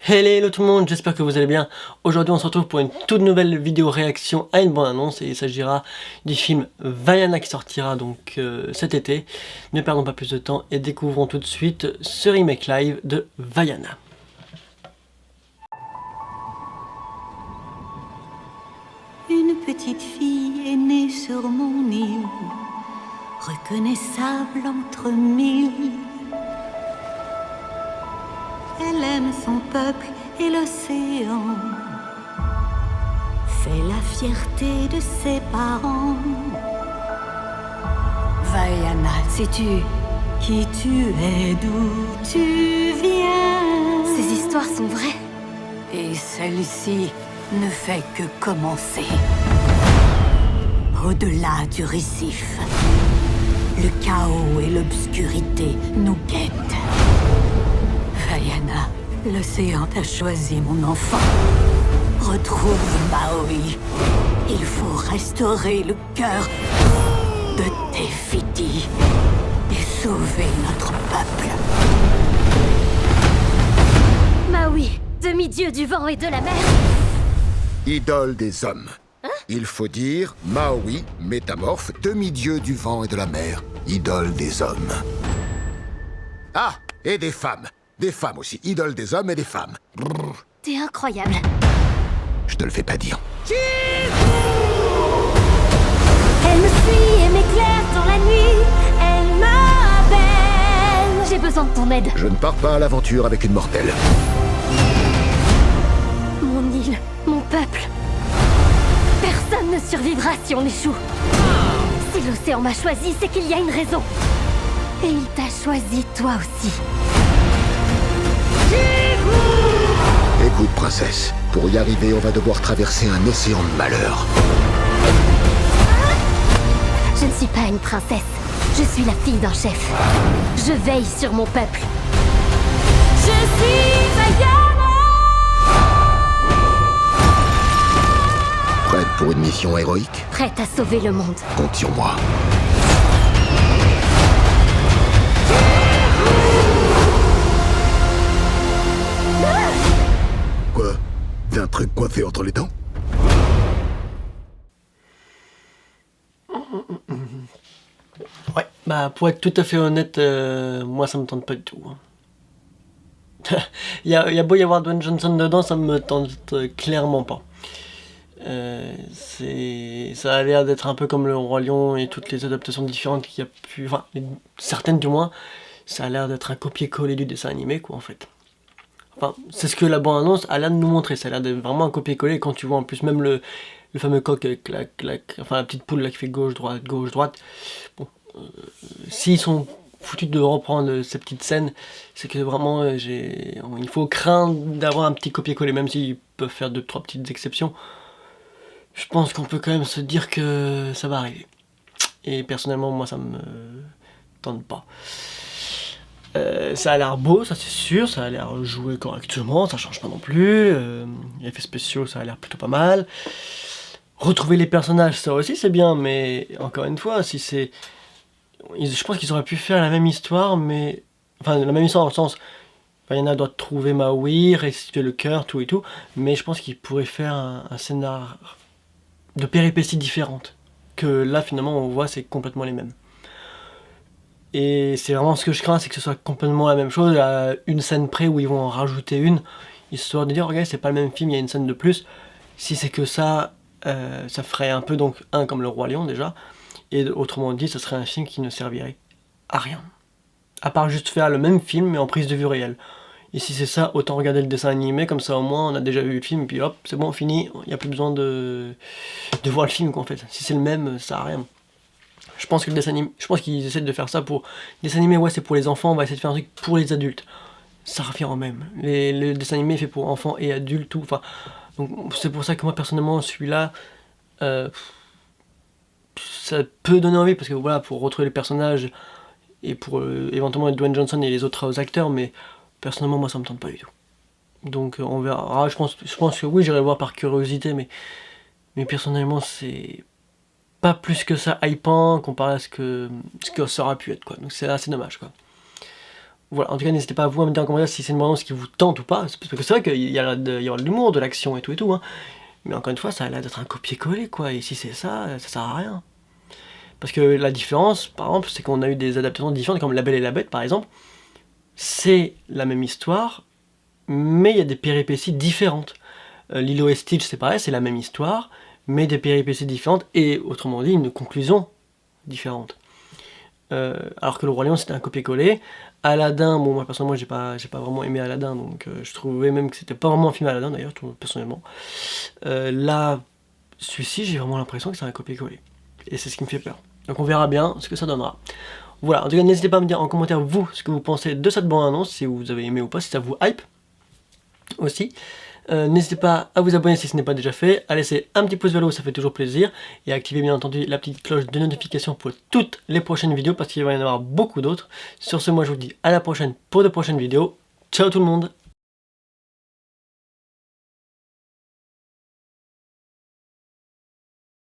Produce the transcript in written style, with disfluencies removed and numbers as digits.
Hello tout le monde, j'espère que vous allez bien. Aujourd'hui on se retrouve pour une toute nouvelle vidéo réaction à une bonne annonce et il s'agira du film Vaiana qui sortira donc cet été. Ne perdons pas plus de temps et découvrons tout de suite ce remake live de Vaiana. Une petite fille est née sur mon île, reconnaissable entre mille. Elle aime son peuple et l'océan, fait la fierté de ses parents. Vaiana, sais-tu qui tu es, d'où tu viens? Ces histoires sont vraies. Et celle-ci ne fait que commencer. Au-delà du récif, le chaos et l'obscurité nous guettent. Vaiana, l'océan t'a choisi, mon enfant. Retrouve Maui. Il faut restaurer le cœur de Te-Fiti et sauver notre peuple. Maui, demi-dieu du vent et de la mer. Idole des hommes. Il faut dire Maui, métamorphe, demi-dieu du vent et de la mer, idole des hommes. Ah, et des femmes. Des femmes aussi, idole des hommes et des femmes. Brrr. T'es incroyable. Je te le fais pas dire. Elle me suit et m'éclaire dans la nuit. Elle m'appelle. J'ai besoin de ton aide. Je ne pars pas à l'aventure avec une mortelle. Mon île, mon peuple. Personne ne survivra si on échoue. Si l'océan m'a choisi, c'est qu'il y a une raison. Et il t'a choisi toi aussi. Écoute, princesse, pour y arriver, on va devoir traverser un océan de malheur. Je ne suis pas une princesse. Je suis la fille d'un chef. Je veille sur mon peuple. Je suis Vaiana. Prête pour une mission héroïque? Prête à sauver le monde. Compte sur moi. Quoi? T'as un truc coiffé entre les dents? Ouais, bah pour être tout à fait honnête, moi ça me tente pas du tout. il y a beau y avoir Dwayne Johnson dedans, ça me tente clairement pas. Ça a l'air d'être un peu comme le Roi Lion et toutes les adaptations différentes qu'il y a pu, enfin certaines du moins, ça a l'air d'être un copier-coller du dessin animé quoi en fait. Enfin c'est ce que la bande-annonce a l'air de nous montrer, ça a l'air d'être vraiment un copier-coller. Quand tu vois en plus même le fameux coq avec enfin la petite poule là qui fait gauche-droite, bon, s'ils sont foutus de reprendre ces petites scènes, c'est que vraiment il faut craindre d'avoir un petit copier-coller, même s'ils peuvent faire 2-3 petites exceptions. Je pense qu'on peut quand même se dire que ça va arriver. Et personnellement, moi, ça me tente pas. Ça a l'air beau, ça c'est sûr, ça a l'air joué correctement, ça change pas non plus. Les effets spéciaux, ça a l'air plutôt pas mal. Retrouver les personnages, ça aussi c'est bien, mais encore une fois, si c'est... Je pense qu'ils auraient pu faire la même histoire, mais... Enfin, la même histoire dans le sens... Vaiana doit trouver Maui, restituer le cœur, tout et tout, mais je pense qu'ils pourraient faire un scénario de péripéties différentes. Que là, finalement, on voit, c'est complètement les mêmes. Et c'est vraiment ce que je crains, c'est que ce soit complètement la même chose, à une scène près où ils vont en rajouter une, histoire de dire, regarde, c'est pas le même film, il y a une scène de plus. Si c'est que ça, ça ferait un peu, donc, comme le Roi Lion, déjà, et autrement dit, ce serait un film qui ne servirait à rien. À part juste faire le même film, mais en prise de vue réelle. Et si c'est ça, autant regarder le dessin animé, comme ça au moins on a déjà vu le film, et puis hop, c'est bon, fini, il n'y a plus besoin de voir le film, quoi, en fait. Si c'est le même, ça sert à rien. Je pense que je pense qu'ils essaient de faire ça pour... Dessin animé, ouais, c'est pour les enfants, on va essayer de faire un truc pour les adultes. Ça revient au même. Le dessin animé est fait pour enfants et adultes, tout, enfin... Donc c'est pour ça que moi, personnellement, celui-là... ça peut donner envie, parce que voilà, pour retrouver les personnages, et pour éventuellement Dwayne Johnson et les autres acteurs, mais... Personnellement, moi, ça me tente pas du tout. Donc, on verra. Je pense que oui, j'irai le voir par curiosité, mais personnellement, c'est pas plus que ça hypant comparé à ce que ça aurait pu être, quoi. Donc, c'est assez dommage, quoi. Voilà, en tout cas, n'hésitez pas à vous à me dire en commentaire si c'est une bande-annonce qui vous tente ou pas. Parce que c'est vrai qu'il y a de l'humour, de l'action et tout, hein. Mais encore une fois, ça a l'air d'être un copier-coller, quoi. Et si c'est ça, ça sert à rien. Parce que la différence, par exemple, c'est qu'on a eu des adaptations différentes, comme La Belle et la Bête, par exemple. C'est la même histoire, mais il y a des péripéties différentes. Lilo et Stitch, c'est pareil, c'est la même histoire, mais des péripéties différentes, et autrement dit, une conclusion différente. Alors que Le Roi Lion, c'était un copier-coller. Aladdin, bon, moi personnellement, j'ai pas vraiment aimé Aladdin, donc je trouvais même que c'était pas vraiment un film Aladdin, d'ailleurs, personnellement. Là, celui-ci, j'ai vraiment l'impression que c'est un copier-coller. Et c'est ce qui me fait peur. Donc on verra bien ce que ça donnera. Voilà, en tout cas, n'hésitez pas à me dire en commentaire, vous, ce que vous pensez de cette bande-annonce, si vous avez aimé ou pas, si ça vous hype aussi. N'hésitez pas à vous abonner si ce n'est pas déjà fait, à laisser un petit pouce vers le haut, ça fait toujours plaisir, et à activer bien entendu la petite cloche de notification pour toutes les prochaines vidéos, parce qu'il va y en avoir beaucoup d'autres. Sur ce, moi je vous dis à la prochaine pour de prochaines vidéos. Ciao tout le monde!